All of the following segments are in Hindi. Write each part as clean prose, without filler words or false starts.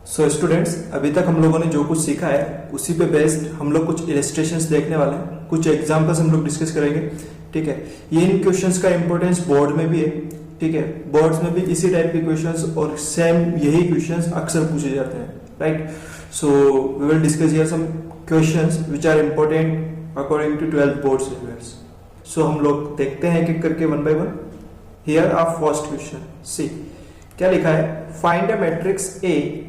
सो स्टूडेंट्स, अभी तक हम लोगों ने जो कुछ सीखा है उसी पे बेस्ड हम लोग कुछ इलस्ट्रेशंस देखने वाले हैं, कुछ एग्जांपल्स हम लोग डिस्कस करेंगे। ठीक है, ये इन क्वेश्चंस का इंपॉर्टेंस बोर्ड में भी है। ठीक है, बोर्ड्स में भी इसी टाइप के क्वेश्चंस और सेम यही क्वेश्चंस अक्सर पूछे जाते हैं, right. So we will discuss here some questions which are important according to 12th board syllabus. So हम लोग देखते हैं एक एक करके one by one. Here are first question, see क्या लिखा है। फाइंड अ मैट्रिक्स ए,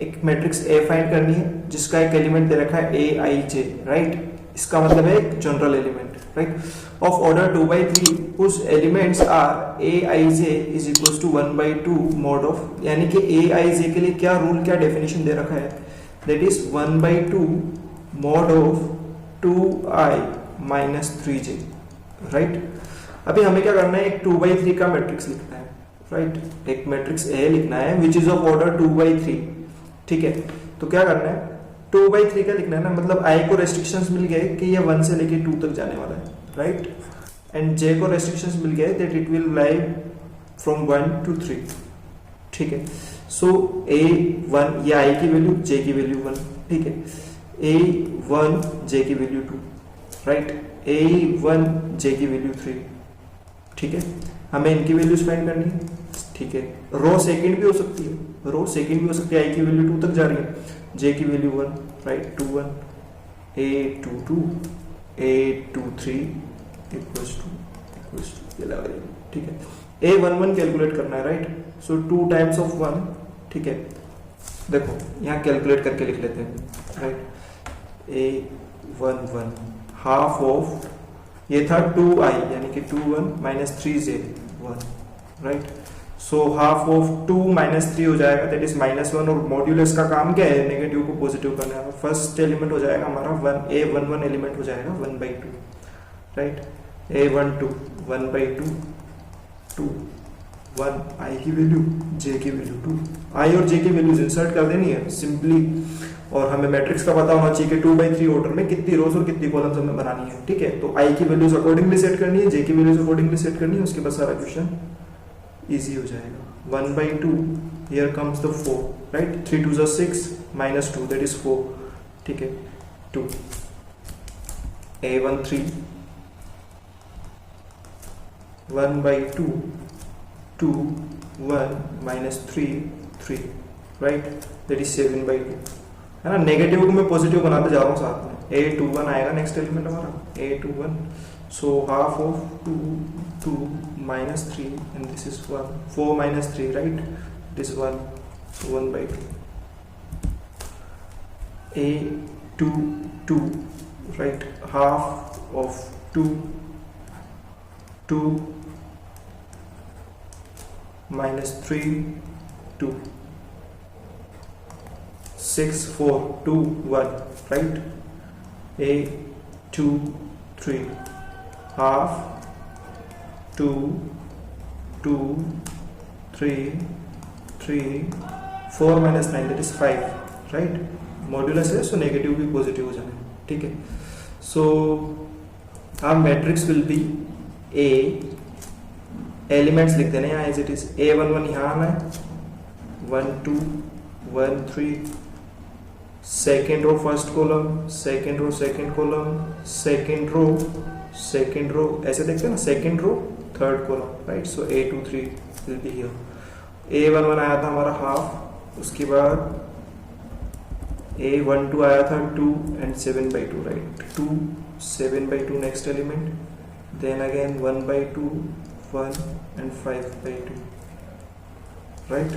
एक मैट्रिक्स ए फाइंड करनी है जिसका एक एलिमेंट दे रखा है ए आई जे, राइट। इसका मतलब है एक general element, right, of order 2/3 उस elements are a i j is equal to 1/2 mod of, यानी कि ए आई जे के लिए क्या रूल, क्या डेफिनेशन दे रखा है, that is 1/2 mod of 2i minus 3j, right. अभी हमें क्या करना है, एक 2/3 का मैट्रिक्स लिखना है, राइट। एक मैट्रिक्स ए लिखना है विच इज ऑफ ऑर्डर 2/3। ठीक है, तो क्या करना है, 2/3 का लिखना है ना, मतलब आई को रेस्ट्रिक्शंस मिल गए कि ये 1 से लेके 2 तक जाने वाला है, राइट। एंड जे को रेस्ट्रिक्शंस मिल गए that it will lie from 1 to 3। ठीक है, सो a1 ये आई की वैल्यू, जे की वैल्यू 1, ठीक है, a1 जे की वैल्यू 2, राइट, a1 जे की वैल्यू 3। ठीक है, हमें इनकी वैल्यूज फाइंड करनी है। ठीक है, रो सेकंड भी हो सकती है, रो सेकंड भी हो सकती है, आई की वैल्यू 2 तक जा रही है, जे की value 1, right, 2 1, a22 a23 equals to ये लगा रही है। ठीक है, a11 कैलकुलेट करना है, राइट। सो 2 टाइम्स ऑफ 1, ठीक है, देखो यहाँ कैलकुलेट करके लिख लेते हैं, राइट। a11 हाफ ऑफ, ये था 2i यानी कि 21 minus 3j 1, right. So half of 2 minus 3 हो जाएगा, दैट इज -1। और मॉड्यूलस का काम क्या है, नेगेटिव को पॉजिटिव करना है। फर्स्ट एलिमेंट हो जाएगा हमारा 1, a11 एलिमेंट हो जाएगा 1/2, राइट। a12 1/2 2 1 आई की वैल्यू, जे की वैल्यू 2। आई और जे की वैल्यूज इंसर्ट कर देनी है सिंपली, और हमें मैट्रिक्स का पता होना चाहिए कि 2/3 ऑर्डर में कितनी रोज और कितनी कॉलम्स हमें बनानी है। ठीक है, तो आई की वैल्यूज अकॉर्डिंगली सेट करनी है, जे की वैल्यूज अकॉर्डिंगली सेट करनी है, उसके बाद सारा क्वेश्चन इजी हो जाएगा। 1/2 here comes the 4, right, 3 2 6 minus 2 that is 4। ठीक है, 2 a13 1/2 2 1 minus 3 3, right, that is 7/2, है ना। नेगेटिव को मैं पॉजिटिव बनाते जा रहा हूँ साथ में। a21 आएगा नेक्स्ट एलिमेंट हमारा, a21, so half of 2 2 minus 3 and this is 1, 4 minus 3, right, this 1, so 1/2 a22, right, half of 2 2 minus 3 2 6 4 2 1, right, a23 half 2 2 3 3 4 minus 9 that is 5, right. Modulus है, सो नेगेटिव भी पॉजिटिव हो जाना है। ठीक है, so our matrix will be a, elements लिख देना यहाँ एज इट इज। a11 यहाँ आना है, 1 2 1 3, second row first column, second row second column, second row ऐसे देखते हैं ना, second row third column, right. So a23 will be here. a11 आया था हमारा हाफ, उसके बाद a12 आया था 2 and 7/2, right, 2 7/2 next element, then again 1/2 1 and 5/2, right.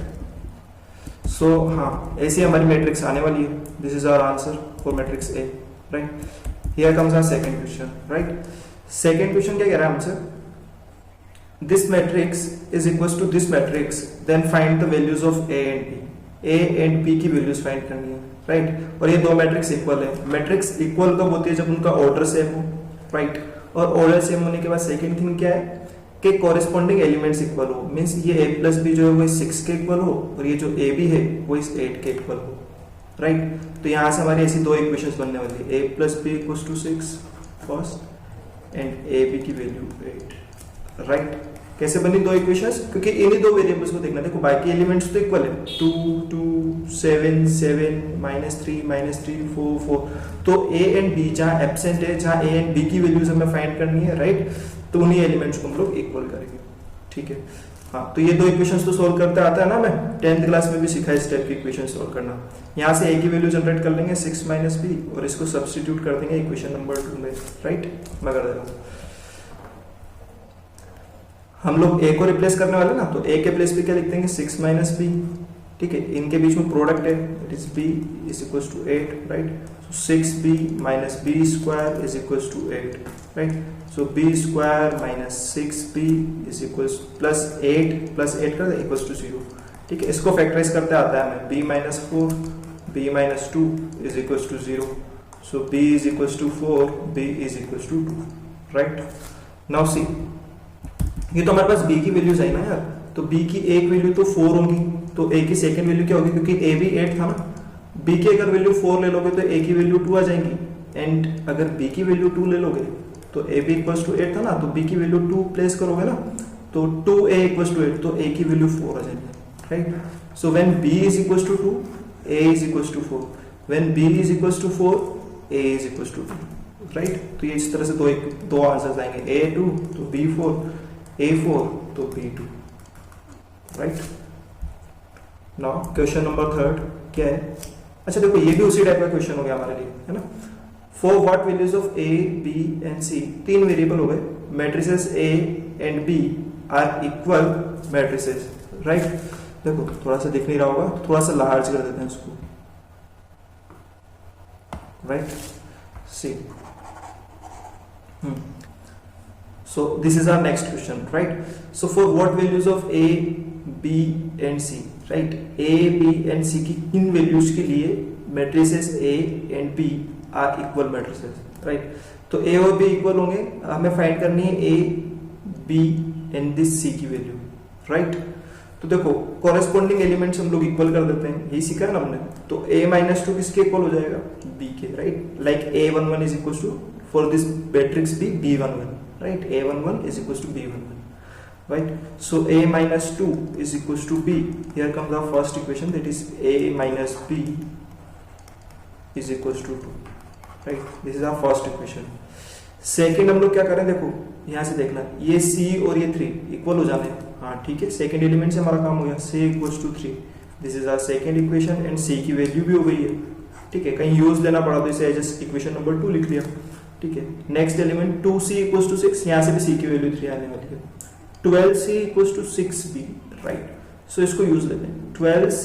So हाँ, ऐसी हमारी मैट्रिक्स आने वाली है। This is our answer for matrix A, right. Here comes our second question, right. Second question क्या कह रहा है हमसे, this matrix is equal to this matrix, then find the values of A and B. A and B की वैल्यूज फाइंड करनी है, राइट। और ये दो मैट्रिक्स इक्वल है। मैट्रिक्स इक्वल कब होती है, जब उनका ऑर्डर सेम हो, राइट। और ऑर्डर सेम होने के बाद सेकंड थिंग क्या है कि कॉरेस्पॉन्डिंग एलिमेंट्स इक्वल हो, मींस ये a प्लस बी जो है वो 6 के इक्वल हो, और ये जो a b है वो इस 8 के इक्वल हो, राइट। तो यहाँ से हमारी ऐसी दो इक्वेशंस बनने वाली है, a plus b equals to 6 first and a b की वैल्यू 8, राइट। कैसे बनी दो इक्वेशंस, क्योंकि इन्हीं दो वेरिएबल्स को देखना। देखो बाकी एलिमेंट्स तो इक्वल है, 2 2 7 7 -3 -3 4 4, तो ए एंड बी जहाँ एब्सेंट है, जहाँ ए एंड बी की वैल्यूज हमें फाइंड करनी है, राइट, तो उन्हीं एलिमेंट्स को हम लोग इक्वल करेंगे, ठीक है। हाँ, तो ये दो इक्वेशंस तो सोल्व करते आता है ना, मैं 10th क्लास में भी सीखा इस टाइप की इक्वेशन सोल्व करना। यहाँ से ए की वैल्यू जनरेट कर लेंगे 6 - b और इसको सब्स्टिट्यूट कर देंगे इक्वेशन नंबर 2 में, राइट। मैं कर दे रहा हूँ, हम लोग ए को रिप्लेस करने वाले ना, तो ए के प्लेस पे क्या लिख देंगे 6 - b, ठीक है। इनके बीच में प्रोडक्ट है, it is b is equal to 8, right. So 6b - b square is equal to 8, right. So b square - 6b is equal plus 8 कर दे इक्वल टू 0, ठीक है। इसको फैक्टराइज करते आता है हमें, b - 4 b - 2 is equal to 0, so b is equal to 4 b is equal to 2, right. Now see, ये तो हमारे पास b की वैल्यूज आई ना यार, तो b की एक वैल्यू तो 4 होगी, तो a की सेकंड वैल्यू क्या होगी, क्योंकि a भी 8 था ना, b की अगर वैल्यू 4 ले लोगे तो a की वैल्यू 2 आ जाएंगी, एंड अगर b की वैल्यू 2 ले लोगे तो a भी इक्वल्स टू 8 था ना, तो b की वैल्यू 2 प्लेस करोगे ना, तो 2a इक्वल्स टू 8, तो a की वैल्यू 4 आ जाएगी, right. So when b is equals to 2 a is equals to 4, when b is equals to 4 a is equals to 2, right. तो ये इस तरह से दो आंसर्स आएंगे, a2 तो b4, a4 तो b2, right. Now question number 3 क्या है, अच्छा देखो ये भी उसी टाइप का क्वेश्चन हो गया हमारे लिए, है ना। For what values of a b and c, तीन वेरिएबल हो गए, matrices a and b are equal matrices, right. देखो थोड़ा सा दिख नहीं रहा होगा, थोड़ा सा लार्ज कर देते हैं इसको, right. See so this is our next question, right? So for what values of a b and c, right, a b and c की इन वैल्यूज के लिए matrices a and b are equal matrices, right. तो a और b इक्वल होंगे, हमें फाइंड करनी है a b and this c की वैल्यू, राइट। तो देखो कॉरेस्पॉन्डिंग एलिमेंट्स हम लोग इक्वल कर देते हैं, यही सीखा है ना हमने। तो a - 2 किसके इक्वल हो जाएगा, b के, right. Like a11 is equal to, for this matrix b b11, right, a11 is equals to b11, right. So a - 2 is equals to b, here comes our first equation, that is a - b is equals to 2, right. This is our first equation. Second हम लोग क्या करें, देखो यहाँ से देखना, ये c और ये 3 इक्वल हो जाने, हाँ ठीक है, सेकेंड एलिमेंट से हमारा काम हो गया, c equals to 3, this is our second equation and c की वैल्यू भी हो गई है, ठीक है। कहीं यूज लेना पड़ा तो इसे जस्ट इक्वेशन नंबर 2 लिख लिया, ठीक है। Next element 2c equals to 6, यहाँ से भी c की वैल्यू 3 आने वाली है, 12c equals to 6b, right. सो इसको यूज लेते हैं, 12c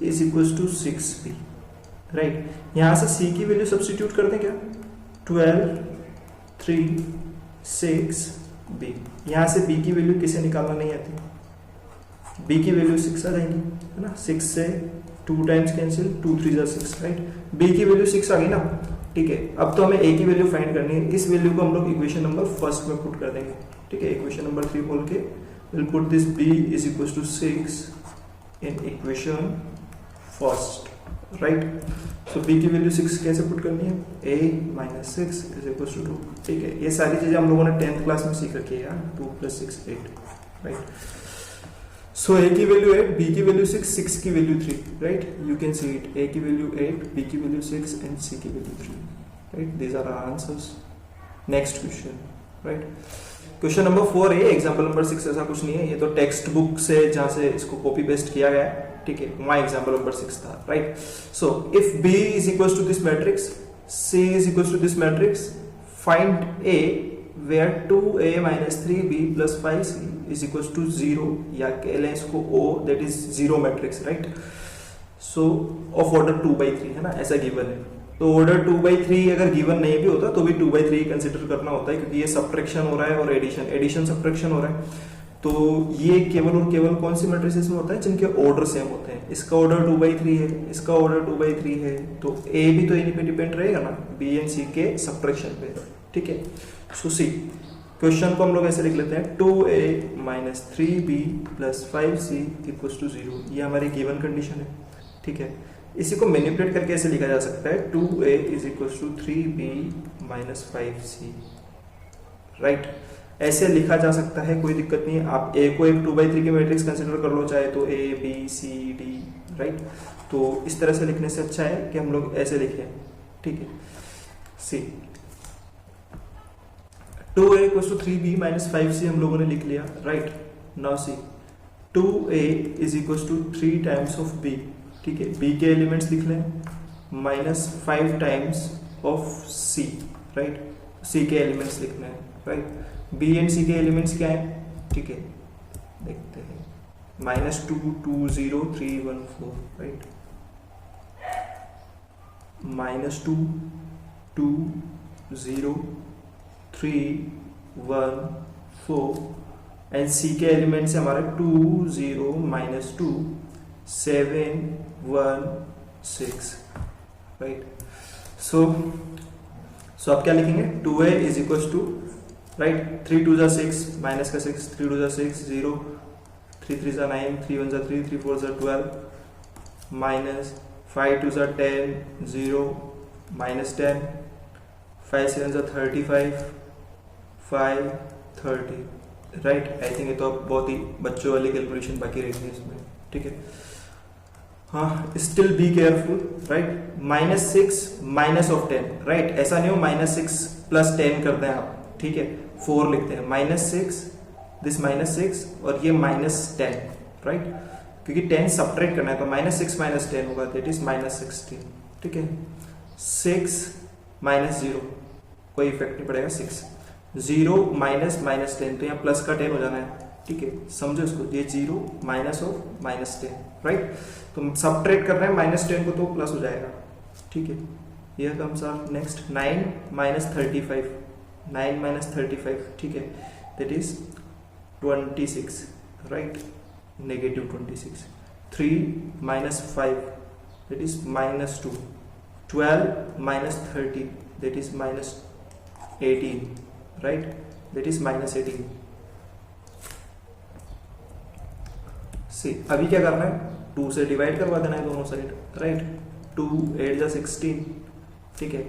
is equals to 6b, right. यहाँ से c की वैल्यू सब्स्टिट्यूट कर दें क्या, 12 3 6b, यहाँ से b की वैल्यू किसे निकालना नहीं आती, b की वैल्यू 6 आ जाएंगी, है ना। 6 से 2 टाइम्स कैंसिल, 2 3 जा 6, राइट। b की वैल्यू 6 आ गई ना, ठीक है। अब तो हमें a की वैल्यू फाइंड करनी है, इस वैल्यू को हम लोग इक्वेशन नंबर 1 में पुट कर देंगे, ठीक है। इक्वेशन नंबर 3 बोल के will put this b is equal to 6 in equation 1, right. So b की वैल्यू 6 कैसे पुट करनी है, a - 6 इज इक्वल टू 2, ठीक है। ये सारी चीजें हम लोगों ने 10th क्लास में सीख रखी है यार, 2 + 6 8, राइट। सो a की वैल्यू 8, b की वैल्यू 6, 6 की value 3, right. You can see it, a की वैल्यू 8, b की वैल्यू 6 एंड c की value 3, right. These are our answers. Next question, right. Question number 4 है, एग्जांपल नंबर 6 ऐसा कुछ नहीं है, ये तो टेक्स्ट बुक से जहां से इसको कॉपी पेस्ट किया गया है, ठीक है, वहां एग्जांपल नंबर 6 था, right. So if b is equal to this matrix, c is equal to this matrix, find a where 2a - 3b + 5c is equals to 0, या कह लें इसको O, that is 0 matrix, right. So of order 2/3 है ना, ऐसा गिवन है। तो ऑर्डर 2/3 अगर गिवन नहीं भी होता तो भी 2/3 कंसिडर करना होता है, क्योंकि ये सब्ट्रैक्शन हो रहा है और एडिशन सब्ट्रैक्शन हो रहा है। तो ये केवल और केवल कौन सी मैट्रिसेस में होता है, जिनके ऑर्डर सेम होते हैं। इसका ऑर्डर 2/3 है, इसका ऑर्डर 2/3 है, तो a भी तो इन्हीं पे डिपेंड रहेगा ना, b एंड c के सब्ट्रैक्शन पे, ठीक है। सो सी क्वेश्चन को हम लोग ऐसे लिख लेते हैं, 2a - 3b + 5c = 0, ये हमारी गिवन कंडीशन है, ठीक है। इसी को मैनिपुलेट करके ऐसे लिखा जा सकता है, 2a = 3b - 5c, राइट। ऐसे लिखा जा सकता है, कोई दिक्कत नहीं है। आप ए को एक 2/3 की मैट्रिक्स कंसिडर कर लो, चाहे तो A B C D, right. तो इस तरह से लिखने से अच्छा है कि हम लोग ऐसे लिखें, ठीक है। सी 2a = 3b - 5c हम लोगों ने लिख लिया, right. Now C 2a = 3 times of b, ठीक है। b के एलिमेंट्स लिख लें -5 times of c, right. c के एलिमेंट्स लिखना है, राइट। b एंड c के एलिमेंट्स क्या है, ठीक है, देखते हैं। -2 2 0 3 1 4, राइट। -2 2 0 3 1 4 एंड c के एलिमेंट्स हमारे 2 0 -2 7 1 6, राइट। सो आप क्या लिखेंगे, 2a = राइट 3 2 जा 6 माइनस का 6 3 2 जा 6 0 3 3 जा 9 3 1 जा 3 3 4 जा 12 माइनस 5 2 जा 10 0 -10 5 7 जा 35 5 30, राइट। आई थिंक ये तो अब बहुत ही बच्चों वाली कैलकुलेशन बाकी रहती है इसमें, ठीक है। हाँ, still be careful, right. -6 -10, right. ऐसा नहीं हो -6 + 10 कर दें आप, ठीक है। 4 लिखते हैं, -6 दिस -6 और ये -10, राइट, क्योंकि 10 सब्ट्रैक्ट करना है तो -6 - 10 होगा, दैट इज -16, ठीक है। 6 -0 कोई इफेक्ट नहीं पड़ेगा, 6 0 -10 तो यहाँ प्लस का 10 हो जाना है, ठीक है, समझो इसको। ये 0 -10, राइट। तो सब्ट्रैक्ट कर रहे हैं -10 को तो प्लस हो जाएगा, ठीक है। हियर कम्स आवर नेक्स्ट 9 -35 9 - 35, ठीक है, that is 26, right, -26 3 - 5 that is -2 12 - 30 that is -18, right, that is -18। सी अभी क्या करना है, 2 से डिवाइड करवा देना है दोनों साइड, राइट। 2 8 जा 16, ठीक है।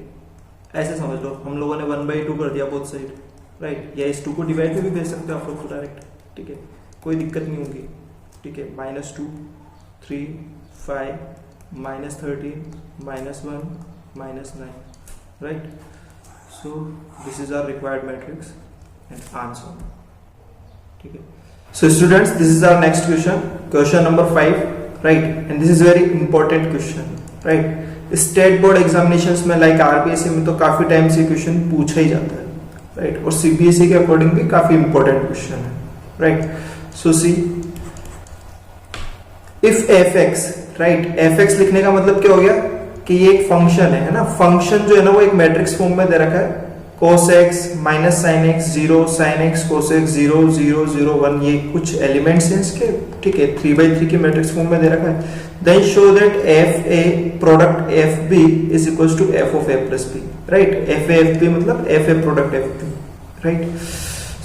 ऐसे समझ लो, हम लोगों ने 1/2 कर दिया बोथ साइड, राइट। या इस 2 को डिवाइड भी भेज सकते हो आप लोग डायरेक्ट, ठीक है, कोई दिक्कत नहीं होगी, ठीक है। -2 3 5 -13 -1 -9, right. So this is our required matrix and answer, ठीक है। So students, this is our next question number 5, right, and this is very important question, right. State board examinations में लाइक आरपीएससी में तो काफी टाइम से क्वेश्चन पूछा ही जाता है, राइट, और सीबीएसई के अकॉर्डिंग भी काफी इंपॉर्टेंट क्वेश्चन है, right. So see if fx, right, fx लिखने का मतलब क्या हो गया कि ये एक फंक्शन है ना। फंक्शन जो है ना वो एक मैट्रिक्स फॉर्म में दे रखा है, cos x -sin x 0 sin x cos x 0 0 0 1, ये कुछ एलिमेंट्स हैं इसके, ठीक है, 3/3 की मैट्रिक्स फॉर्म में दे रखा है। Then show that fa product fb is equals to f of a plus b, right. fa fb मतलब fa product fb, right.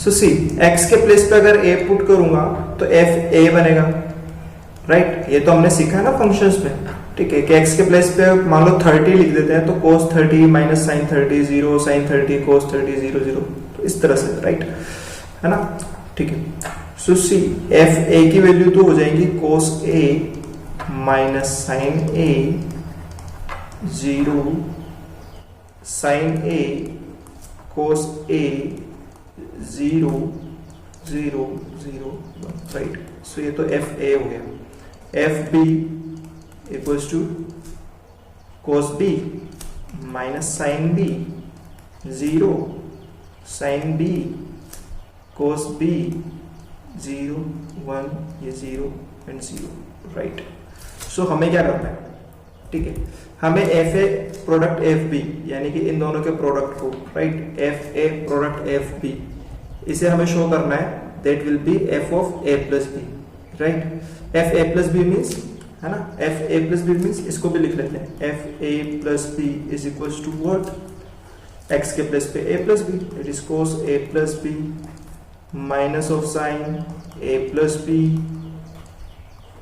So see x के प्लेस पे अगर a पुट करूंगा तो fa बनेगा, राइट। ये तो हमने सीखा है ना फंक्शंस में, ठीक है, कि x के प्लेस पे मान लो 30 लिख देते हैं तो cos 30 - sin 30 0 sin 30 cos 30 0 0, तो इस तरह से, राइट, है ना, ठीक है। सो सी f a की वैल्यू तो हो जाएगी cos a - sin a 0 sin a cos a 0 0 0 1, right. सो ये तो f a हो गया। f b equals to cos b minus sin b 0 sin b cos b 0 1, ये 0 एंड 0, राइट। सो हमें क्या करना है, ठीक है, हमें F A product F B यानी कि इन दोनों के प्रोडक्ट को, right, F A product F B, इसे हमें शो करना है, that will be F of A plus B, right. F A plus B means, है ना, F A plus B means इसको भी लिख लेते हैं, F A plus B is equals to what, X के प्लस पे A plus B, it is cos A plus B minus of sine A plus B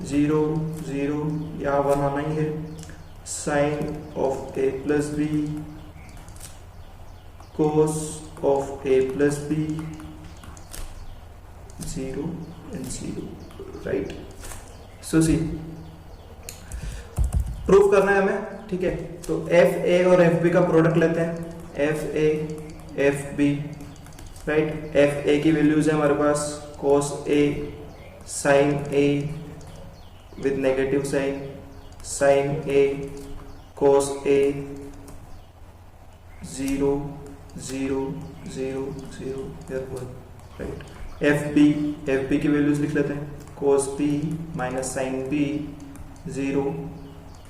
0 0, यहाँ 1 आना ही है, sine of A plus B cos of A plus B 0 and 0, right. So see proof करना है हमें, ठीक है। तो एफ ए और एफ बी का प्रोडक्ट लेते हैं, F A F B, right. F A की वैल्यूज है हमारे पास cos A sin A with negative sine, sin A cos A 0 0 0 0 right. F B की वैल्यूज लिख लेते हैं, cos B minus sine B 0,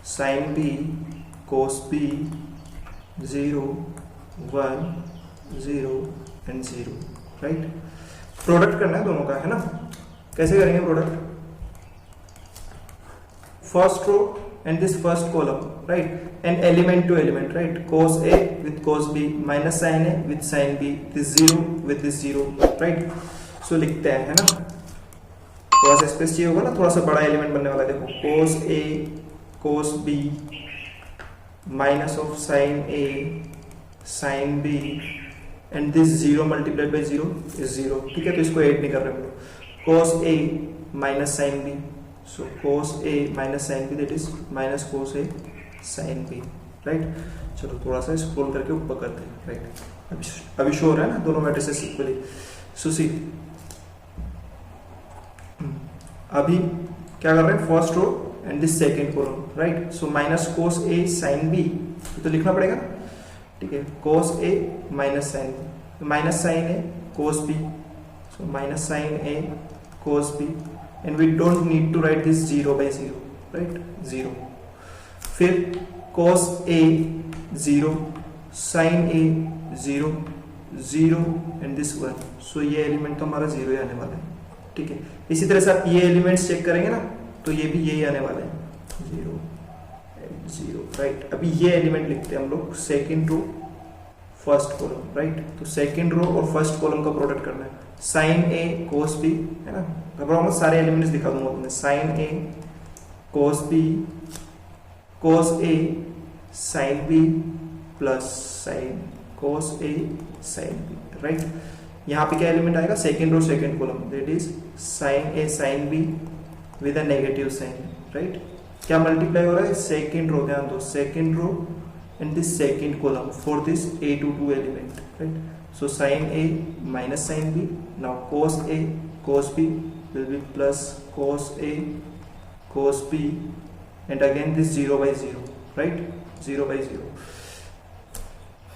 sin b cos b 0 1 0 एंड 0, राइट। प्रोडक्ट करना है दोनों का, है ना। कैसे करेंगे product? First row and this first column, right, and element to element, right. cos a with cos b minus sin a with sin b, this 0 with this 0, right. सो लिखते हैं, है ना। थोड़ा सा स्पेस चाहिए होगा ना, थोड़ा सा बड़ा एलिमेंट बनने वाला है। देखो cos a cos b minus of sin a sin b and this 0 multiplied by 0 is 0, ठीक है। तो इसको ऐड नहीं कर रहे हम लोग। cos a minus sin b, so cos a minus sin b that is minus cos a sin b, right. चलो थोड़ा सा स्क्रॉल करके ऊपर करते हैं, राइट। अभी शो हो रहा है ना दोनों मैट्रिसेस इक्वली। सो सी अभी क्या कर रहे हैं, first row and this second column, right. So minus cos a sin b तो लिखना पड़ेगा, ठीक है। cos a minus sin b, minus sin a cos b, so minus sin a cos b and we don't need to write this 0 by 0, right, 0। फिर cos a 0 sin a 0 0 and this 1, so ये एलिमेंट तो हमारा 0 ही आने वाला है, ठीक है। इसी तरह से आप ये एलिमेंट्स चेक करेंगे ना, तो ये भी यही आने वाले हैं, 0 and 0, राइट। अभी ये एलिमेंट लिखते हैं हम लोग, second row first column, right. तो सेकेंड रो और फर्स्ट कॉलम का प्रोडक्ट करना है, sin a cos b, है ना। घबराओ मत, सारे एलिमेंट्स दिखा दूंगा तुम्हें। sin a cos b cos a sin b plus sin cos a sin b, राइट। यहाँ पे क्या एलिमेंट आएगा, second row second column, that is sin a sin b with a negative sine, right. क्या मल्टीप्लाई हो रहा है, सेकेंड रो, ध्यान दो, second row and this second column for this a to 2 element, right. So sin a minus sin b, now cos a cos b will be plus cos a cos b and again this 0 by 0, right, 0 by 0,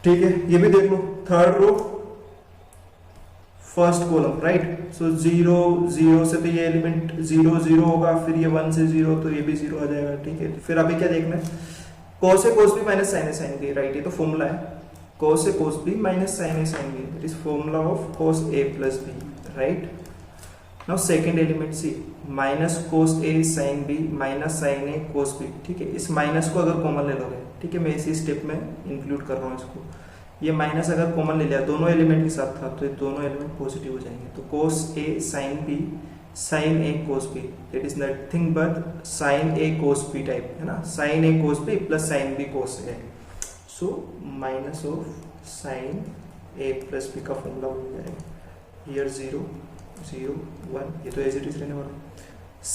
ठीक है। ये भी देख लो, third row first column, right. So 0 0 से तो ये एलिमेंट 0 0 होगा, फिर ये 1 से 0 तो ये भी 0 आ जाएगा, ठीक है। फिर अभी क्या देखना है, cos a cos b minus sin a sin b, right. ये तो फॉर्मूला है, cos a cos b minus sin a sin b, that is formula of cos a plus b, right। now second element see minus cos a sin b minus sin a cos b, ठीक है। इस माइनस को अगर कॉमन ले लोगे, ठीक है, मैं इसी स्टेप में इंक्लूड कर रहा हूँ इसको। ये माइनस अगर कॉमन ले लिया दोनों एलिमेंट के साथ था, तो ये दोनों एलिमेंट पॉजिटिव हो जाएंगे। तो cos a sin b sin a cos b, that is nothing but sin a cos b type, है ना। sin a cos b plus sin b cos a, so minus of sin a plus b का फॉर्मूला बन जाएगा। here 0 0 1, ये तो एज इट इज रहने वाला।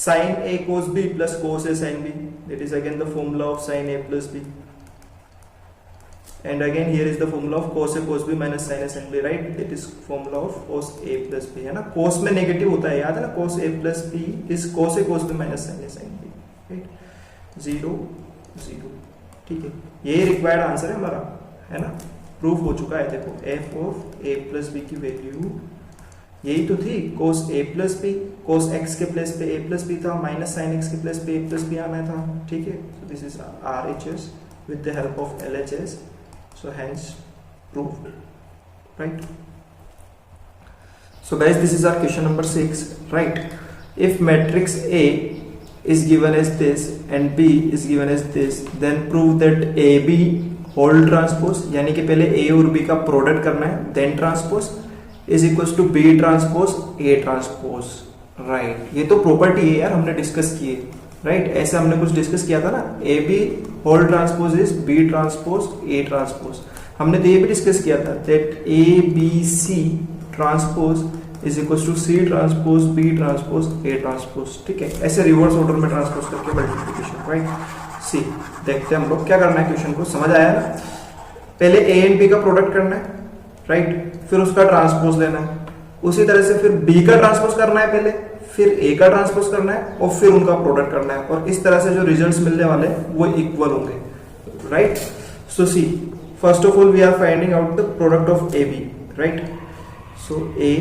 sin a cos b plus cos a sin b, that is again the formula of sin a plus b, and again here is the formula of cos a cos b minus sin a sin b, right, that is formula of cos a plus b, है ना। cos में नेगेटिव होता है, याद है ना, cos a plus b is cos a cos b minus sin a sin b, right, 0 0, ठीक है। यही रिक्वायर्ड आंसर है हमारा, है ना। प्रूफ हो चुका है, देखो f of a plus b की वैल्यू यही तो थी, cos a plus b, cos x के प्लेस पे a plus b था, माइनस sin x के प्लेस पे a plus b आना था, ठीक है। so this is RHS with the help of LHS, so hence proved, right। so guys, this is our question number 6, right। if matrix A is given as this and B is given as this, then prove that AB whole transpose, यानी कि पहले A और B का प्रोडक्ट करना है, then transpose is equals to B transpose A transpose, right। ये तो प्रॉपर्टी है यार, हमने डिस्कस की है, राइट। ऐसे हमने कुछ डिस्कस किया था ना, AB whole transpose is B transpose A transpose, हमने तो ये भी डिस्कस किया था that ABC transpose is equal to C transpose B transpose A transpose, ठीक है, ऐसे रिवर्स ऑर्डर में ट्रांसपोज करके मल्टीप्लिकेशन, राइट। सी देखते हैं हम लोग क्या करना है, क्वेश्चन को समझ आया ना। पहले ए एंड बी का प्रोडक्ट करना है, राइट, फिर उसका ट्रांसपोज लेना है, उसी तरह से फिर बी का ट्रांसपोज करना है पहले, फिर ए का ट्रांसपोज करना है और फिर उनका प्रोडक्ट करना है, और इस तरह से जो रिजल्ट्स मिलने वाले हैं वो इक्वल होंगे, right. So C first of all we are finding out the product of A B, right. So A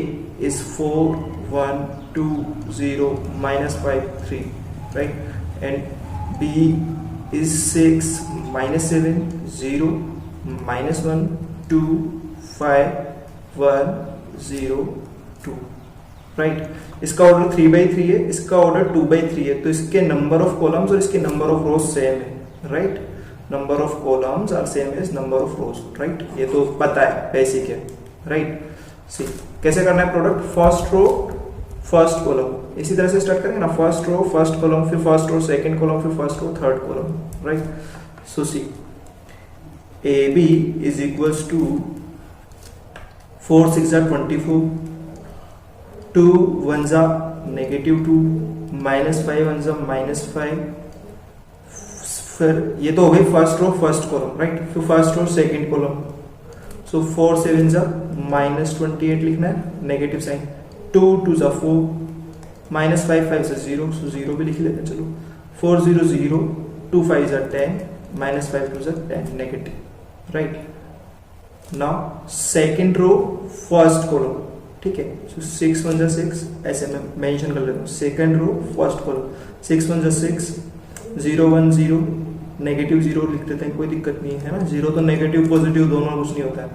is 4 1 2 0 -5 3, right, and B is 6 -7 0 -1 2 5 1 0 2, right. इसका ऑर्डर 3/3 है, इसका ऑर्डर 2/3 है, तो इसके नंबर ऑफ कॉलम्स और इसके नंबर ऑफ रोज सेम है, right. Number of columns are same as number of rows, right, ये तो पता है, बेसिक है, राइट। सी कैसे करना है product, first row first column, इसी तरह से स्टार्ट करेंगे ना, फर्स्ट रो फर्स्ट कॉलम, फिर फर्स्ट रो सेकंड कॉलम, फिर first row third column, right. So see A B is equals to 4 6 24, 2 1 -2, -5 1 -5, फिर ये तो हो गई first row first column, right, फिर first row second column. So 4 7 -28 लिखना है, नेगेटिव साइन, 2 2 4, -5 5 0, सो 0 भी लिख लेते हैं, चलो 4 0 0, 2 5 10, -5 2 10, negative, right. Now second row first column, ठीक है, सो 6 1 6, ऐसे मैं मेंशन कर लेता हूँ, second row first column, 6 1 6, 0 1 0, negative 0 लिख देते हैं, कोई दिक्कत नहीं है ना, 0 तो नेगेटिव पॉजिटिव दोनों कुछ नहीं होता है,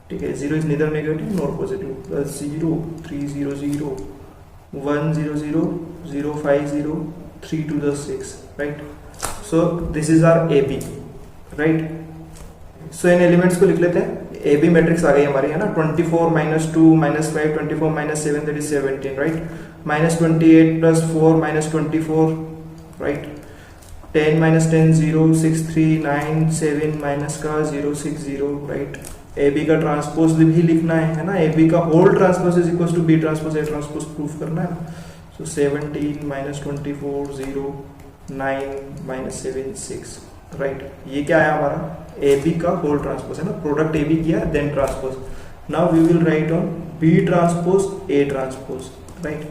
ठीक है, 0 is neither negative nor positive, plus 0 3 0 0 1 0 0 0 5 0 3 2 6, right. So this is our A B, right. So इन एलिमेंट्स को लिख लेते हैं, ए बी मैट्रिक्स आ गई हमारी, है ना, 24 -2 -5 24 -7 that is 17, right, -28 + 4 -24, right, 10 -10 0 6 3 9 7 -0 6 0, right. A B का ट्रांसपोज भी लिखना है ना, ए बी का whole transpose is equal to B transpose A transpose proof करना है। So 17 -24 0 9 -7 6, right. ये क्या है हमारा, ए बी का होल ट्रांसपोज है ना, प्रोडक्ट ए बी किया then transpose. Now we will write on B transpose A transpose, right.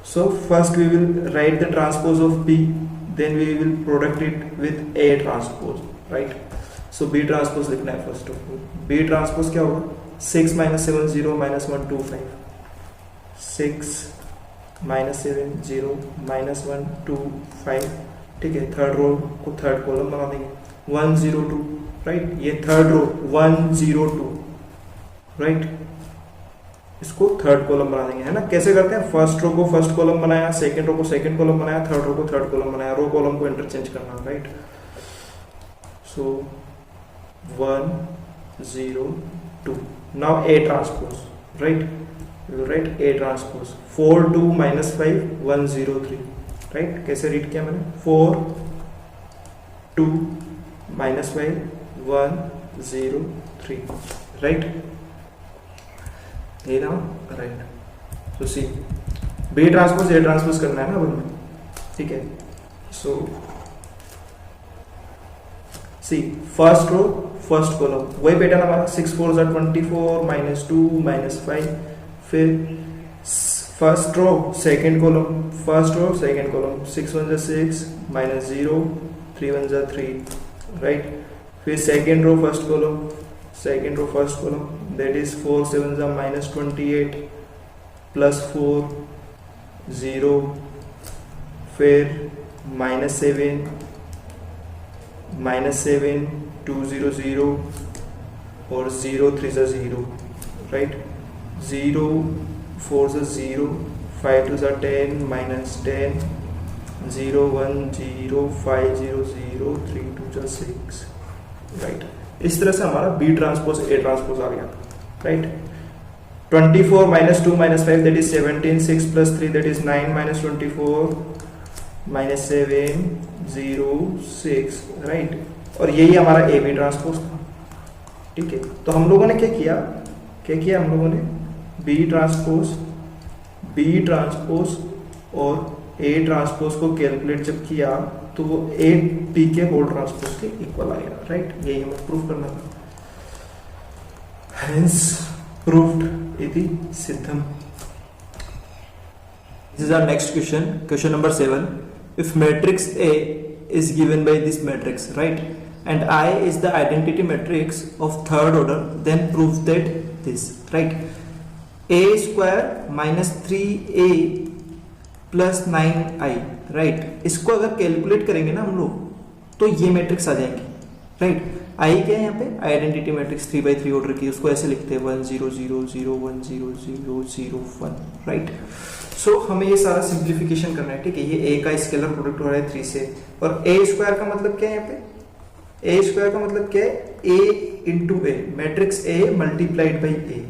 So first we will write the transpose of B, then we will product it with A transpose, right? So B transpose लिखना है first of all. B transpose क्या होगा, 6 -7 0 -1 2 5, 6 -7 0 -1 2 5, ठीक है। थर्ड रो को थर्ड कॉलम बना देंगे, 1 0 2, राइट, ये थर्ड रो 1 0 2, राइट, इसको थर्ड कॉलम बना देंगे, है ना। कैसे करते हैं, फर्स्ट रो को फर्स्ट कॉलम बनाया, सेकंड रो को सेकंड कॉलम बनाया, थर्ड रो को थर्ड कॉलम बनाया, रो कॉलम को इंटरचेंज करना, right. So 1 0 2, now A transpose, right, we will write A transpose 4 2 -5 1 0 3, right. कैसे रीड किया मैंने, 4 2 -5 1 0 3, राइट, ये ना, right. So C B transpose A transpose करना है ना अपन में, ठीक है। सो सी फर्स्ट रो फर्स्ट कॉलम, वही पैटर्न हमारा, 6 4 24 -2 -5, फिर first row second column, first row second column, 6 1 6 -0 3 1 3, right. फिर second row first column, second row first column, that is 4 7 -28 plus 4 0, फिर -7 2 0 0 और 0 3 0, right, 0 4 0 5 2 10 -10 0 1 0 5 0 0 3 2 6, right। इस तरह से हमारा बी ट्रांसपोज ए ट्रांसपोज आ गया, right. 24 -2 -5 that is 17, 6 + 3 that is 9 -24 -7 0 6, right. और यही हमारा ए बी ट्रांसपोज था, ठीक है। तो हम लोगों ने क्या किया हम लोगों ने बी ट्रांसपोज बी ट्रांसपोज और ए ट्रांसपोज को कैलकुलेट जब किया तो वो ए बी के होल ट्रांसपोज के इक्वल आएगा, राइट। यही हमें प्रूव करना था, हेंस प्रूव्ड इति सिद्धम। This is our next question, question number 7. If matrix A is given by this matrix, right, and I is the identity matrix of third order, then prove that this, right. A square minus 3A plus 9I, right. इसको अगर कैलकुलेट करेंगे ना हम लोग तो ये मैट्रिक्स आ जाएंगे, राइट। आई क्या है यहाँ पे, आइडेंटिटी मैट्रिक्स 3x3 ऑर्डर की, उसको ऐसे लिखते हैं 1 0 0 0 1 0 0 0 1, राइट। सो हमें ये सारा सिंप्लीफिकेशन करना है, ठीक है। ये ए का स्केलर प्रोडक्ट हो रहा है 3 से, और ए स्क्वायर का मतलब क्या है यहाँ पे, ए स्क्वायर का मतलब क्या है, A into A, matrix A multiplied by A,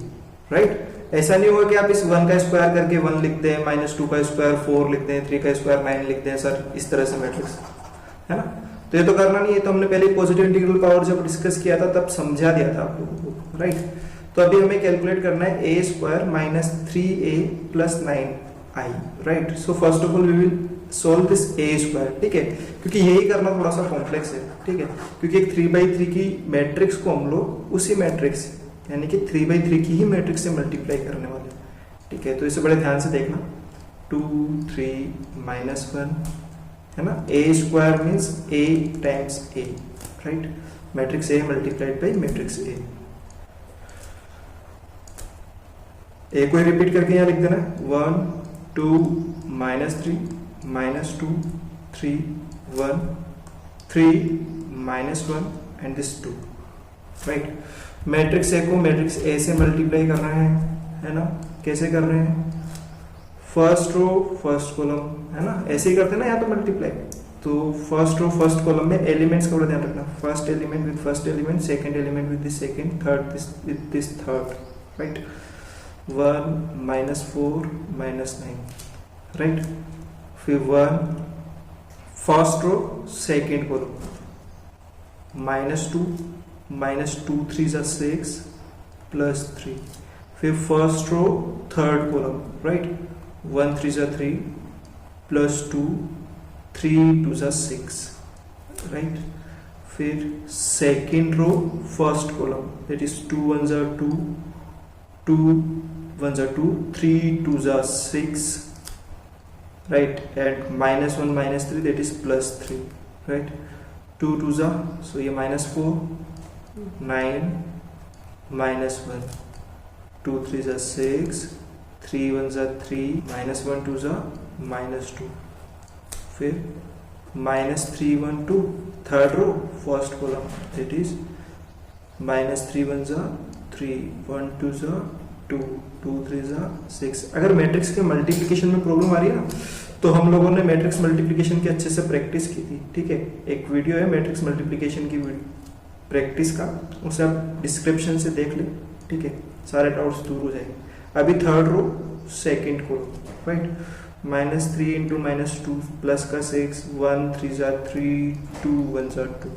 right. ऐसा नहीं होगा कि आप इस 1 का स्क्वायर करके 1 लिखते हैं, -2 का स्क्वायर 4 लिखते हैं, 3 का स्क्वायर 9 लिखते हैं, सर इस तरह से मैट्रिक्स, है ना। तो ये तो करना नहीं है, तो हमने पहले पॉजिटिव इंटीग्रल पावर जब डिस्कस किया था तब समझा दिया था आप लोगों को, राइट। तो अभी हमें कैलकुलेट करना है A square minus 3a plus 9i, right. So first of all we will solve this A square, ठीक है, क्योंकि यही करना थोड़ा सा कॉम्प्लेक्स है, ठीक है, क्योंकि एक 3x3 की मैट्रिक्स को हम लोग उसी मैट्रिक्स यानी कि 3x3 की ही मैट्रिक्स से मल्टीप्लाई करने वाले, ठीक है। तो इसे बड़े ध्यान से देखना, 2 3 -1 है ना, A square means A times A, right, matrix A multiplied by matrix A. A को रिपीट करके यहाँ लिख देना, 1 2 -3 -2 3 1 3 -1 एंड दिस 2, राइट। मैट्रिक्स ए को मैट्रिक्स ए से मल्टीप्लाई कर रहे हैं, है ना। कैसे कर रहे हैं, फर्स्ट रो फर्स्ट कॉलम, है ना, ऐसे ही करते हैं ना यहाँ तो मल्टीप्लाई। तो फर्स्ट रो फर्स्ट कॉलम में एलिमेंट्स का बड़ा ध्यान रखना, first element with first element, second element with this second, third with this third, right. 1 -4 -9, right. फिर 1 फर्स्ट रो सेकंड कॉलम, -2 -2 3 6 +3, फिर first row third column, right, 1 3 3 +2 3 2 6, right. फिर second row first column, that is 2 1 2 2 1 2 3 2 6, right, and -1 -3 that is +3, right. 2 2 so ये -4 9 -1 2 3 6 3 1 3 -1 2 -2, फिर -3 1 2 third row first column, that is -3 1 3 1 2 2 2 3 6। अगर मैट्रिक्स के मल्टीप्लिकेशन में प्रॉब्लम आ रही है ना, तो हम लोगों ने मैट्रिक्स मल्टीप्लिकेशन की अच्छे से प्रैक्टिस की थी, ठीक है। एक वीडियो है मैट्रिक्स मल्टीप्लिकेशन की प्रैक्टिस का, उसे आप डिस्क्रिप्शन से देख ले, ठीक है, सारे डाउट्स दूर हो जाएंगे। अभी थर्ड रो सेकंड को, राइट, -3 इंटू -2 प्लस का 6 1 3 3 2 1 2,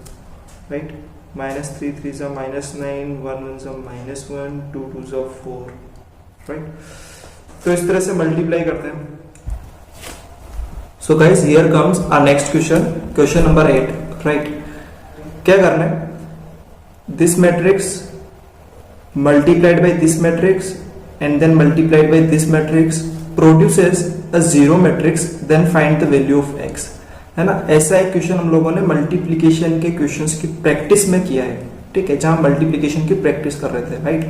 राइट, -3 3 -9 1 1 -1 2 2 4, राइट। तो इस तरह से मल्टीप्लाई करते हैं। So guys here comes our next question, question number 8, right. क्या करना है, this matrix multiplied by this matrix and then multiplied by this matrix produces a zero matrix, then find the value of x, है ना। ऐसा एक क्वेश्चन हम लोगों ने मल्टीप्लिकेशन के क्वेश्चंस की प्रैक्टिस में किया है, ठीक है, जहां मल्टीप्लिकेशन की प्रैक्टिस कर रहे थे, राइट।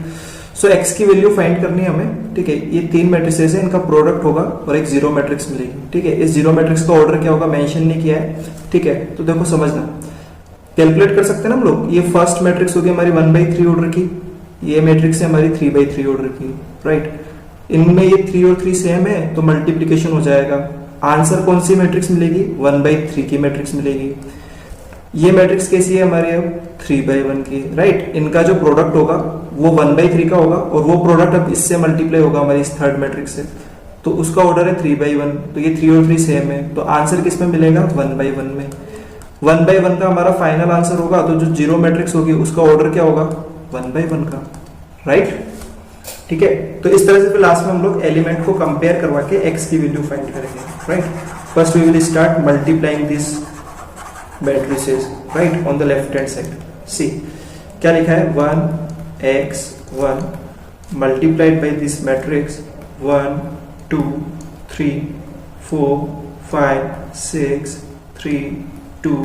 सो x की वैल्यू फाइंड करनी है हमें, ठीक है। ये 3 मैट्रिसेस है, इनका प्रोडक्ट होगा और एक जीरो मैट्रिक्स मिलेगी, ठीक है। इस जीरो मैट्रिक्स का ऑर्डर क्या होगा मेंशन नहीं किया है, ठीक है। तो देखो समझना, कैलकुलेट कर सकते हैं ना हम लोग। ये फर्स्ट मैट्रिक्स होगी हमारी 1/3 ऑर्डर की, ये मैट्रिक्स है हमारी 3/3 ऑर्डर की, राइट। इनमें ये 3 और 3 सेम है तो मल्टीप्लिकेशन हो जाएगा। आंसर कौन सी मैट्रिक्स मिलेगी, 1/3 की मैट्रिक्स मिलेगी। ये मैट्रिक्स कैसी है हमारी अब 3/1 की, राइट। इनका जो प्रोडक्ट होगा वो 1/3 का होगा और वो प्रोडक्ट अब इससे मल्टीप्लाई होगा हमारी इस थर्ड मैट्रिक्स से, तो उसका ऑर्डर है 3/1। तो ये 3 और 3 सेम है, तो आंसर किस में मिलेगा, 1/1 में। 1/1 का हमारा फाइनल आंसर होगा, तो जो जीरो मैट्रिक्स होगी उसका ऑर्डर क्या होगा, 1/1 का, राइट। ठीक है। तो इस तरह से फिर लास्ट में हम लोग एलिमेंट को कंपेयर करवा के x की वैल्यू फाइंड करेंगे, right. First we will start multiplying this matrices, right, on the left hand side. See क्या लिखा है, 1x1 multiplied by this matrix 1 2 3 4 5 6 3 2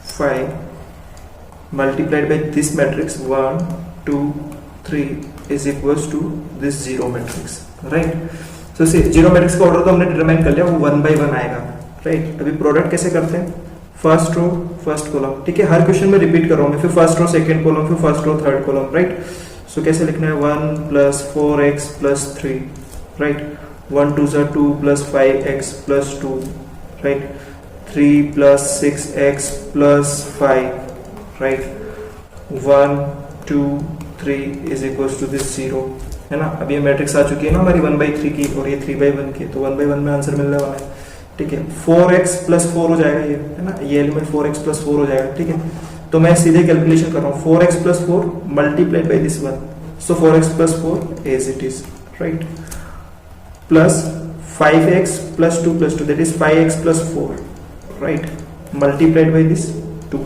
5 multiplied by this matrix 1 2 3 is equals to this zero matrix, right. So see zero matrix का ऑर्डर तो हमने डिटरमाइन कर लिया, वो 1 by 1 आएगा, राइट। अभी प्रोडक्ट कैसे करते हैं, फर्स्ट रो फर्स्ट कॉलम, ठीक है। हर क्वेश्चन में रिपीट कर रहा हूँ मैं, फिर फर्स्ट रो सेकंड कॉलम, फिर first row third column, right. So कैसे लिखना है, 1 plus 4x plus 3, right. 1 2 are 2 plus 5x plus 2, right. 3 plus 6x plus 5, right. 1 2 3 is equals to this 0, है ना। अब ये मैट्रिक्स आ चुकी है ना हमारी 1/3 की, और ये 3/1 की, तो 1/1 में आंसर मिलने वाला है, ठीक है। 4x plus 4 हो जाएगा ये, है ना, ये एलिमेंट 4x plus 4 हो जाएगा, ठीक है। तो मैं सीधे कैलकुलेशन कर रहा हूँ, 4x plus 4 multiplied by this 1, सो 4x plus 4 as it is, right, plus 5x plus 2 plus 2, that is 5x plus 4, right, multiplied by this 2,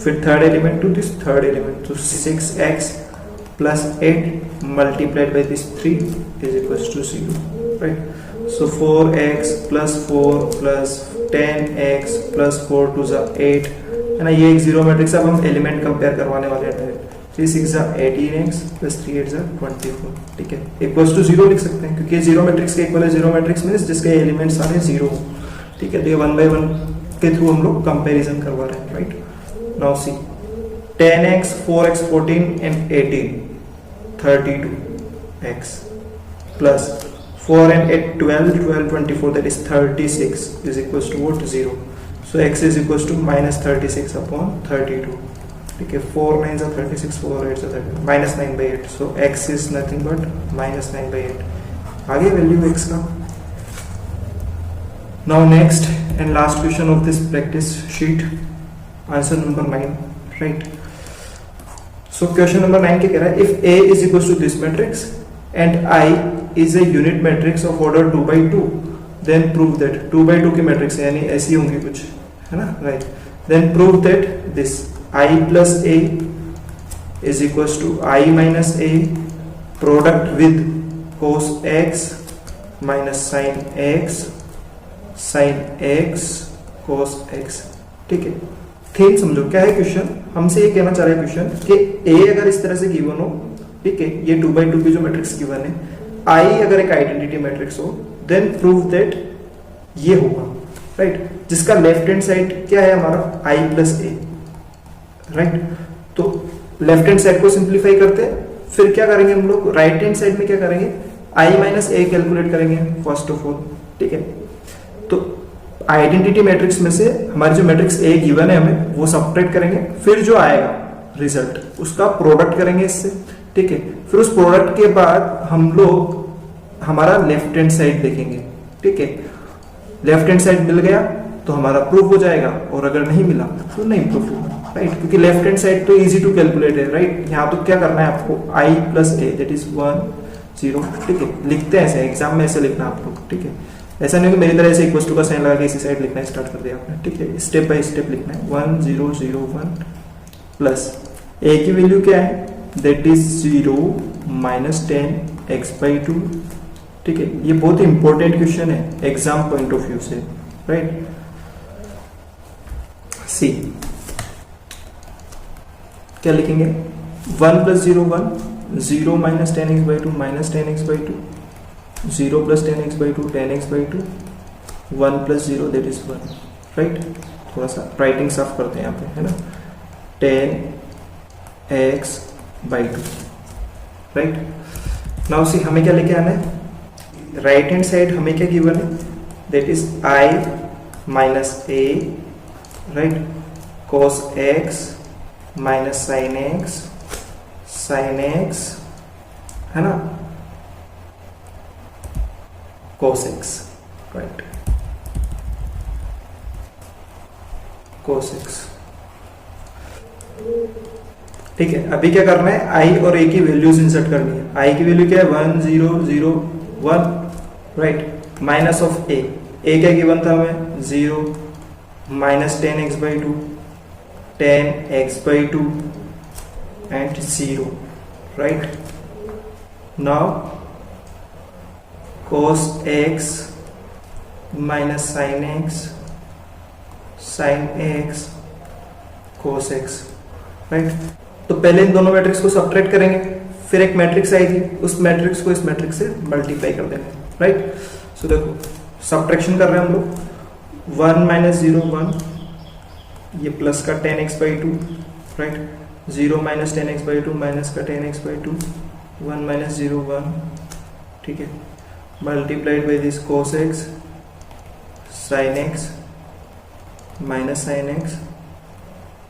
फिर third element to this third element, तो 6x plus 8 multiplied by this 3 is equals to 0, right. So 4x plus 4 plus 10x plus 4 to the 8, है ना, ये एक जीरो मैट्रिक्स। अब हम एलिमेंट कंपेयर करवाने वाले हैं, 3 6 18x plus 3 8 24, ठीक है, इक्वल्स टू 0 लिख सकते हैं, क्योंकि जीरो मैट्रिक्स के इक्वल है जीरो मैट्रिक्स मींस जिसके एलिमेंट्स सारे 0, ठीक है। तो ये 1 by 1 के थ्रू हम लोग कंपैरिजन करवा रहे हैं, right. Now C 10x 4x 14 and 18 32x plus 4 and 8 12 12 24, that is 36 is equals to what, 0. So x is equals to minus 36 upon 32, ठीक है। 4 9s are 36, 4 8s are 30, minus 9 by 8, so x is nothing but minus 9 by 8, आगे वैल्यू x का। Now next and last question of this practice sheet, answer number 9, right. So question number 9 क्या कह रहा है, if A is equals to this matrix and I is a unit matrix of order 2 by 2, then prove that 2 by 2 की मैट्रिक्स यानी ऐसी होंगी कुछ, है ना, right. then prove that this I plus A is equals to I minus A product with cos x minus sin x cos x, ठीक है। थीम समझो क्या है क्वेश्चन, हमसे ये कहना चाह रहा है क्वेश्चन कि A अगर इस तरह से गिवन हो, ठीक है, ये 2 by 2 की जो मैट्रिक्स गिवन है, I अगर एक आइडेंटिटी मैट्रिक्स हो, देन प्रूव दैट ये होगा, राइट, जिसका लेफ्ट हैंड साइड क्या है हमारा I plus A, राइट। तो लेफ्ट हैंड साइड को सिंप्लीफाई करते हैं, फिर क्या करेंगे हम लोग, राइट हैंड साइड में क्या करेंगे, I minus A कैलकुलेट करेंगे फर्स्ट ऑफ ऑल, ठीक है। तो आइडेंटिटी मैट्रिक्स में से हमारी जो मैट्रिक्स A गिवन है हमें, वो सब्ट्रैक्ट करेंगे, फिर जो आएगा रिजल्ट उसका प्रोडक्ट करेंगे इससे, ठीक है। फिर उस प्रोडक्ट के बाद हम लोग हमारा लेफ्ट हैंड साइड देखेंगे, ठीक है। लेफ्ट हैंड साइड मिल गया तो हमारा प्रूफ हो जाएगा, और अगर नहीं मिला तो नहीं प्रूफ होगा, राइट, क्योंकि लेफ्ट हैंड साइड तो इजी टू कैलकुलेट है, राइट। यहाँ तो क्या करना है आपको, I plus A that is 1 0, ठीक है। लिखते हैं ऐसे, एग्जाम में ऐसे लिखना आप लोग, ठीक है। ऐसा नहीं कि मेरी तरह ऐसे इक्वल टू का साइन लगा के इसी साइड लिखना स्टार्ट कर दिया आपने, ठीक है। स्टेप बाय स्टेप लिखना है, 1 0 0 1 प्लस A की वैल्यू क्या है, that is 0 minus 10x by 2, ठीक है। ये बहुत इंपॉर्टेंट क्वेश्चन है एग्जाम पॉइंट ऑफ व्यू से, राइट। सी क्या लिखेंगे, 1 plus 0 1, 0 minus 10x by 2 minus 10x by 2, 0 plus 10x by 2 10x by 2, 1 plus 0 that is 1, right. थोड़ा सा राइटिंग साफ करते हैं यहाँ पे, है ना, 10x by 2, राइट। नाउ सी हमें क्या लेके आना है, राइट हैंड साइड हमें क्या गिवन है, that is I minus A, right, cos x minus sin x, है ना, cos x, right, cos x। ठीक है, अभी क्या करना है, आई और ए की वैल्यूज इंसर्ट करनी है। आई की वैल्यू क्या है 1 0 0 1, राइट, माइनस ऑफ ए क्या गिवन था हमें 0 minus 10x/2 10x/2 and 0, right. Now cos x minus sin x sin x cos x, right. तो पहले इन दोनों मैट्रिक्स को सब्ट्रैक्ट करेंगे, फिर एक मैट्रिक्स आई थी, उस मैट्रिक्स को इस मैट्रिक्स से मल्टीप्लाई कर देंगे, राइट। सो देखो सब्ट्रैक्शन कर रहे हैं हम लोग, 1 माइनस 0 1, ये प्लस का 10x/2, right, 0 minus 10x/2 minus का 10x/2, 1 माइनस 0 1, ठीक है, multiplied by this cos x sin x minus sin x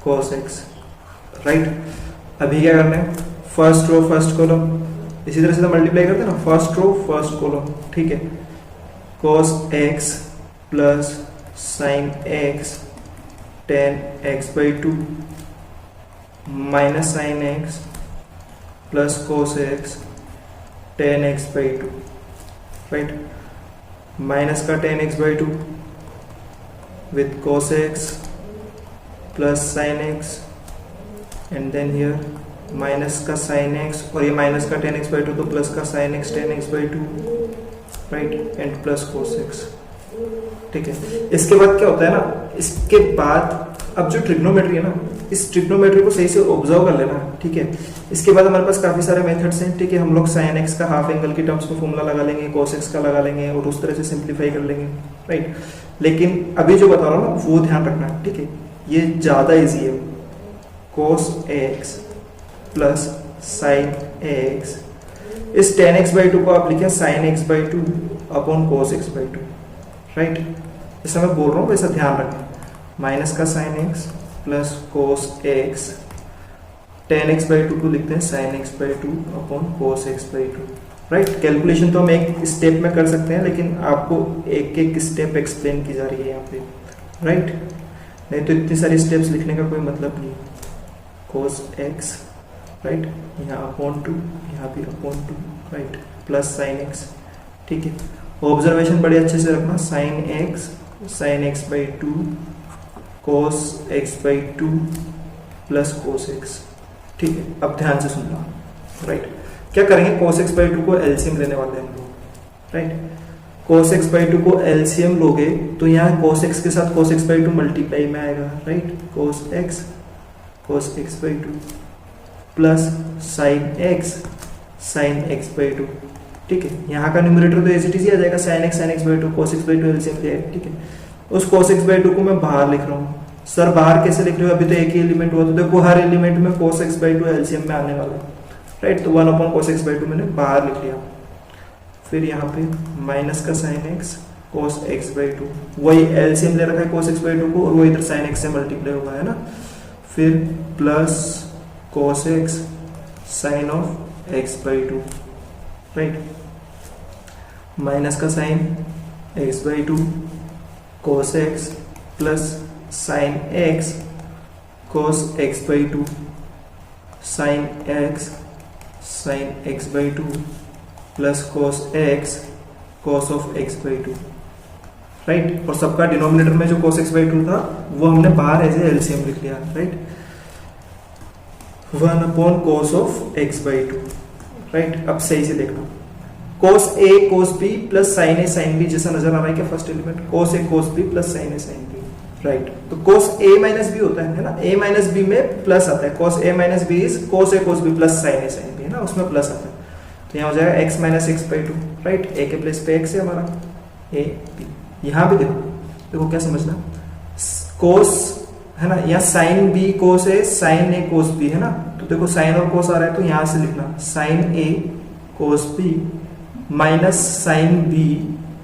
cos x, right. अभी क्या करना है, फर्स्ट रो फर्स्ट कॉलम, इसी तरह से मल्टीप्लाई करते हैं ना, फर्स्ट रो फर्स्ट कॉलम, ठीक है, cos x plus sin x 10x/2 minus sin x plus cos x 10x/2, right, minus का 10x/2 with cos x plus sin x and then here minus का sin x और ये माइनस का 10x/2 तो प्लस का sin x 10x/2, right, and plus cos x, ठीक है। इसके बाद क्या होता है ना, इसके बाद अब जो ट्रिग्नोमेट्री है ना, इस ट्रिग्नोमेट्री को सही से ऑब्जर्व कर लेना, ठीक है। इसके बाद हमारे पास काफी सारे मेथड्स हैं, ठीक है। हम लोग sin x का हाफ एंगल की टर्म्स में फॉर्मूला लगा लेंगे, cos x का लगा लेंगे और उस तरह से सिंप्लीफाई कर लेंगे, राइट। लेकिन अभी जो बता रहा हूँ ना वो ध्यान रखना, ठीक है, ये ज्यादा इजी है। cos x plus sin x, इस 10x/2 को आप लिखें sin x/2 upon cos x/2, right. जैसा मैं बोल रहा हूँ वैसा ध्यान रखें, माइनस का sin x plus cos x, 10x/2 को लिखते हैं sin x/2 upon cos x/2, right. Calculation तो हम एक स्टेप में कर सकते हैं, लेकिन आपको एक एक स्टेप एक्सप्लेन की जा रही है यहाँ पे, राइट। नहीं तो इतनी सारी स्टेप्स लिखने का कोई मतलब नहीं। cos x, राइट, यहाँ अपॉन 2, यहाँ भी upon 2, right, plus sin x, ठीक है। ऑब्जर्वेशन बड़े अच्छे से रखना, sin x/2 cos x/2 plus cos x, ठीक है। अब ध्यान से सुनना, राइट। क्या करेंगे, cos x/2 को एलसीएम लेने वाले हैं हम लोग, राइट। cos x/2 को एलसीएम लोगे तो यहाँ cos x के साथ cos x/2 मल्टीप्लाई में आएगा, right, cos x/2 plus sin x/2, ठीक है। यहाँ का न्यूमरेटर तो एज इट इज ही आ जाएगा, sin x/2 cos x/2 LCM लिया है, ठीक है। उस cos x/2 को मैं बाहर लिख रहा हूँ। सर बाहर कैसे लिख रहे हो, अभी तो एक ही एलिमेंट हुआ, तो देखो हर एलिमेंट में cos x/2 एलसीएम में आने वाला है, राइट। तो 1 अपॉन cos x/2 मैंने बाहर लिख लिया। फिर यहाँ पे माइनस का sin x cos x/2, वही एलसीएम ले रखा है cos x/2 को और वो इधर sin x से मल्टीप्लाई हुआ है ना। फिर plus cos x sin of x/2, right, minus का sin x/2 cos x plus sin x cos x/2 sin x sin x/2 plus cos x cos of x/2, right. और सबका डिनोमिनेटर में जो cos x/2 था वो हमने बाहर एज ए एलसीएम लिख लिया, right. 1 upon cos of x/2, right. अब सही से देखना, cos a cos b plus sin a sin b जैसा नजर आ रहा है क्या, first element cos a cos b plus sin a sin b, right. तो cos a माइनस b होता है ना, a माइनस b में प्लस आता है, cos a minus b is cos a cos b plus sin a sin b है ना, उसमें प्लस आता है। तो यहाँ हो जाएगा x minus x/2, right, a के प्लेस पे x है हमारा, a b। यहाँ भी देखो क्या समझना, cos है ना, यहाँ sin b cos a sin a cos b है ना। तो देखो sin और cos आ रहा है तो यहाँ से लिखना sin a cos b minus sin b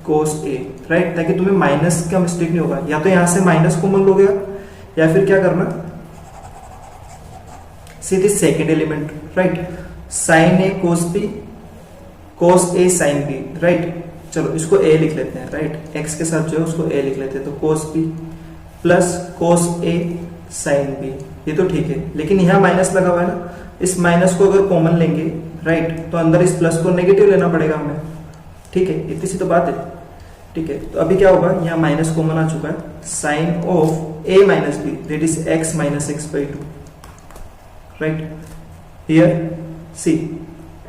cos a, right, ताकि तुम्हें माइनस का मिस्टेक नहीं होगा। या तो यहां से माइनस कॉमन लोगे या फिर क्या करना, सीधे second element, right, sin a cos b cos a sin b, right. चलो इसको a लिख लेते हैं, राइट, x के साथ जो है उसको a लिख लेते हैं, तो cos b plus cos a sin b, ये तो ठीक है, लेकिन यहाँ माइनस लगा हुआ है ना, इस माइनस को अगर कॉमन लेंगे राइट, तो अंदर इस प्लस को नेगेटिव लेना पड़ेगा हमें, ठीक है, इतनी सी तो बात है, ठीक है। तो अभी क्या होगा, यहाँ माइनस कॉमन आ चुका है, sine of a minus B that is x minus X by two, right. Here see,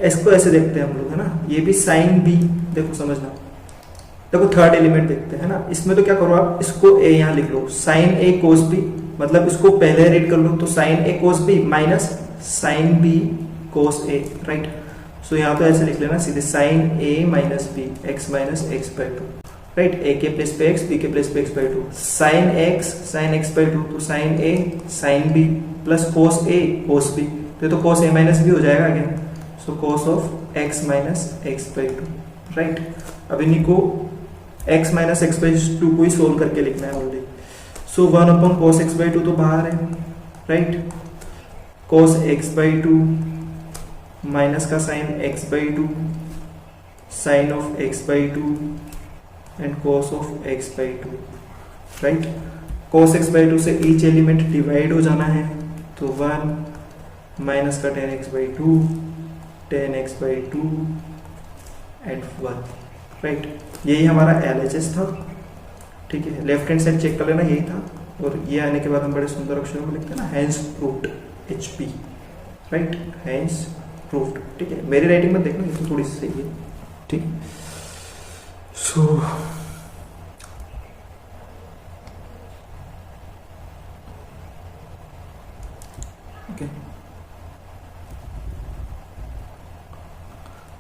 इसको ऐसे देखते हैं हम लोग, है ना, ये भी साइन b, देखो समझना, देखो थर्ड एलिमेंट देखते हैं ना, इसमें तो क्या करो आप, इसको a यहाँ लिख लो, साइन a कोस b, मतलब इसको पहले रीड कर लो, तो sine a cos b minus sine b cos a, right. So यहाँ तो ऐसे लिख लेना सीधे, sine a minus b x minus X by two, right, a के प्लेस पे x, b के प्लेस पे x by two, sine x by two, तो sine a sine b plus cos a cos b, तो कोस a माइनस b हो जाएगा again, so cos of x minus X by two, right. अब इन्हीं को x minus X by two को ही सोल्व करके लिखना है already. So 1 upon cos X by two तो बाहर है, right, cos X by two minus का sine X by two, sine of X by two and cos of X by two, right. Cos X by two से ईच एलिमेंट डिवाइड हो जाना है, तो 1 माइनस का ten x by to, ten x by two and 1, right. यही हमारा LHS था, ठीक है, लेफ्ट हैंड साइड चेक कर लेना, यही था। और ये आने के बाद हम बड़े सुंदर अक्षरों में लिखते हैं ना, hence proved HP, right, hence proved, ठीक है। मेरी राइटिंग में देखना, ये तो थोड़ी सी सही है, ठीक। सो okay,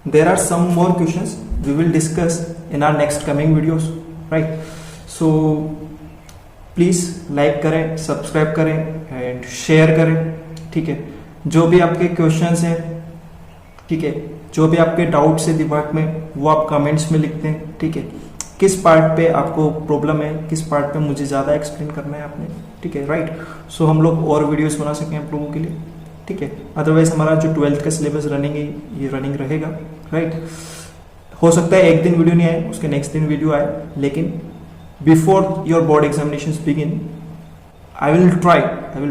there are some more questions we will discuss in our next coming videos, right? So please like करें, सब्सक्राइब करें एंड शेयर करें, ठीक है। जो भी आपके क्वेश्चंस हैं, ठीक है, जो भी आपके डाउट्स है दिमाग में, वो आप कमेंट्स में लिखते हैं, ठीक है। किस पार्ट पे आपको प्रॉब्लम है, किस पार्ट पे मुझे ज़्यादा एक्सप्लेन करना है आपने, ठीक है, राइट। सो हम लोग और वीडियोस बना सकें आप लोगों के लिए, ठीक है। अदरवाइज हमारा जो 12th का सिलेबस रनिंग है, ये रनिंग रहेगा, राइट। हो सकता है एक दिन वीडियो नहीं आए, उसके नेक्स्ट दिन वीडियो आए, लेकिन before your board examinations begin, I will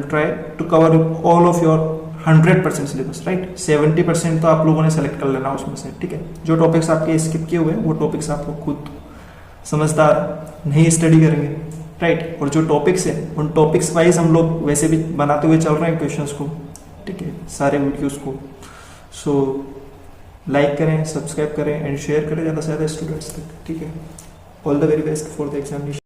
try to cover all of your 100% syllabus, right. 70% तो आप लोगों ने सेलेक्ट कर लेना उसमें से, ठीक है। जो टॉपिक्स आपके स्किप किए हुए हैं, वो टॉपिक्स आप लोग खुद समझदार नहीं स्टडी करेंगे, राइट। और जो टॉपिक्स है, उन टॉपिक्स वाइज हम लोग वैसे भी बनाते हुए चल रहे हैं क्वेश्चंस को, ठीक है, सारे वीडियोस को। सो लाइक करें, सब्सक्राइब करें एंड शेयर करें ज़्यादा से ज़्यादा स्टूडेंट्स तक, ठीक है। All the very best for the examination.